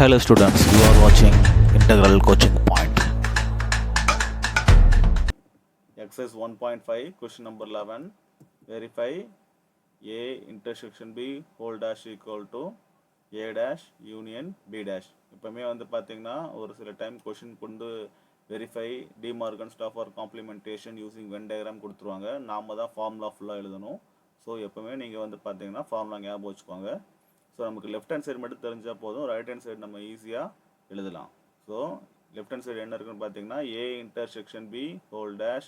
Hello students, you are watching Integral Coaching Point. Exercise 1.5, question number 11. Verify A intersection B whole dash equal to A dash union B dash. இப்போமே வந்து பார்த்தீங்கன்னா ஒரு சில time question கொண்டு verify De Morgan ஸ்டாஃபர் complementation using Venn diagram கொடுத்துருவாங்க. நாம தான் formula ஃபுல்லாக எழுதணும். ஸோ எப்போவுமே நீங்கள் வந்து பார்த்தீங்கன்னா ஃபார்முலா ஞாபகம் வச்சுக்கோங்க. ஸோ நமக்கு லெஃப்ட் ஹேண்ட் சைடு மட்டும் தெரிஞ்சால் போதும், ரைட் ஹேண்ட் சைடு நம்ம ஈஸியாக எழுதலாம். ஸோ லெஃப்ட் ஹேண்ட் சைடு என்ன இருக்குன்னு பார்த்தீங்கன்னா A intersection B whole dash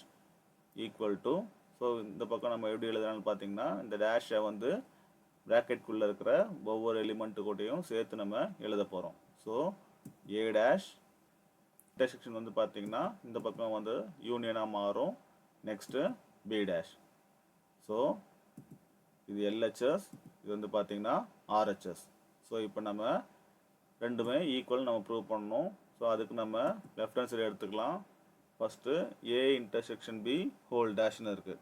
equal to, so இந்த பக்கம் நம்ம எப்படி எழுதுறான்னு பார்த்தீங்கன்னா இந்த டேஷை வந்து ப்ராக்கெட்குள்ளே இருக்கிற ஒவ்வொரு எலிமெண்ட்டு கூட்டையும் சேர்த்து நம்ம எழுத போகிறோம். ஸோ ஏ டேஷ் இன்டர்செக்ஷன் வந்து பார்த்தீங்கன்னா இந்த பக்கம் வந்து யூனியனாக மாறும். Next B dash. ஸோ இது எல்ஹெச்எஸ், இது வந்து பார்த்தீங்கன்னா ஆர்ஹெச்எஸ். ஸோ இப்போ நம்ம ரெண்டுமே ஈக்குவல் நம்ம ப்ரூவ் பண்ணணும். ஸோ அதுக்கு நம்ம லெஃப்ட் ஹேண்ட் சைடு எடுத்துக்கலாம். First A intersection B whole டேஷ்னு இருக்குது.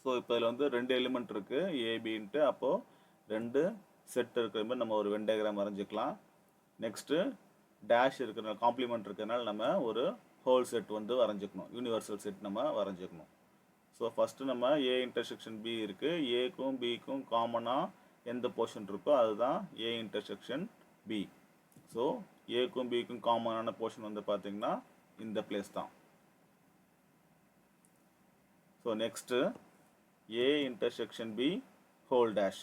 ஸோ இப்போ இதில் வந்து ரெண்டு எலிமெண்ட் இருக்குது ஏபின்ட்டு, அப்போது ரெண்டு செட் இருக்கிற மாதிரி நம்ம ஒரு வென் டயக்ராம் வரைஞ்சிக்கலாம். நெக்ஸ்ட்டு டேஷ் இருக்கிற காம்ப்ளிமெண்ட் இருக்கிறதுனால நம்ம ஒரு ஹோல் செட் வந்து வரைஞ்சிக்கணும், யூனிவர்சல் செட் நம்ம வரைஞ்சிக்கணும். ஸோ ஃபஸ்ட்டு நம்ம ஏ இன்டர்செக்ஷன் பி இருக்குது, ஏக்கும் பிக்கும் காமனாக எந்த போர்ஷன் இருக்கோ அதுதான் ஏ இன்டர்செக்ஷன் பி. ஸோ ஏக்கும் பிக்கும் காமனான போர்ஷன் வந்து பார்த்திங்கன்னா இந்த பிளேஸ் தான். So next A intersection B whole dash.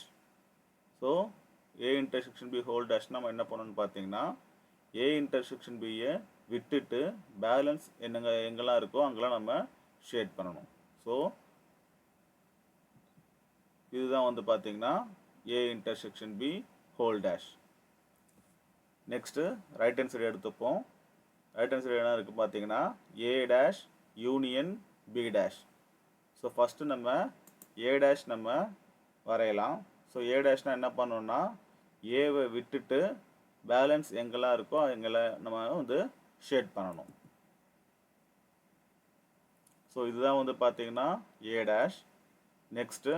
So A intersection B whole dash நம்ம என்ன பண்ணணும்னு பார்த்தீங்கன்னா ஏ இன்டர்செக்ஷன் பியை விட்டுட்டு பேலன்ஸ் எங்கெல்லாம் இருக்கோ அங்கெல்லாம் நம்ம ஷேட் பண்ணணும். ஸோ இதுதான் வந்து பார்த்தீங்கன்னா A intersection B whole dash. Next right hand side எடுத்துப்போம். ரைட் ஹேண்ட் சைடு என்ன இருக்குது பார்த்தீங்கன்னா A dash union B dash. So first நம்ம ஏ டேஷ் நம்ம வரையலாம். ஸோ ஏ டேஷ்னால் என்ன பண்ணணும்னா ஏவை விட்டுட்டு பேலன்ஸ் எங்கெல்லாம் இருக்கோ எங்கெல்லாம் நம்ம வந்து ஷேட் பண்ணணும். ஸோ இதுதான் வந்து பார்த்தீங்கன்னா A dash. Next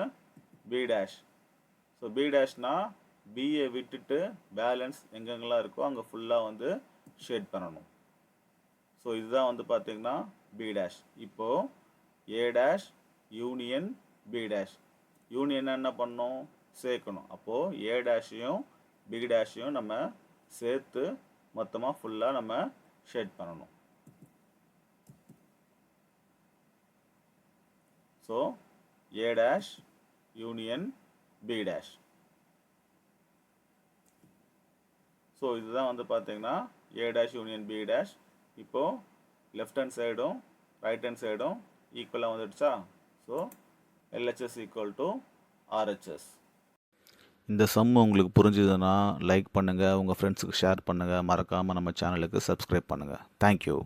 B dash. So B டேஷ்னால் பிஏ விட்டுட்டு பேலன்ஸ் எங்கெங்கெல்லாம் இருக்கோ அங்கே ஃபுல்லாக வந்து ஷேட் பண்ணணும். ஸோ இதுதான் வந்து பார்த்தீங்கன்னா பி டேஷ். இப்போது A dash union B dash. Union என்ன பண்ணணும், சேர்க்கணும். அப்போது ஏ டேஷையும் பி டேஷையும் நம்ம சேர்த்து மொத்தமாக ஃபுல்லாக நம்ம ஷேட் பண்ணணும். So A dash union B dash. So இதுதான் வந்து பார்த்தீங்கன்னா A dash union B dash. இப்போது லெஃப்ட் ஹேண்ட் சைடும் ரைட் ஹேண்ட் சைடும் ஈக்குவலாக வந்துடுச்சா? So LHS equal to RHS. இந்த சம் உங்களுக்கு புரிஞ்சுதுன்னா லைக் பண்ணுங்கள், உங்கள் ஃப்ரெண்ட்ஸுக்கு ஷேர் பண்ணுங்கள், மறக்காமல் நம்ம சேனலுக்கு சப்ஸ்கிரைப் பண்ணுங்கள். தேங்க்யூ.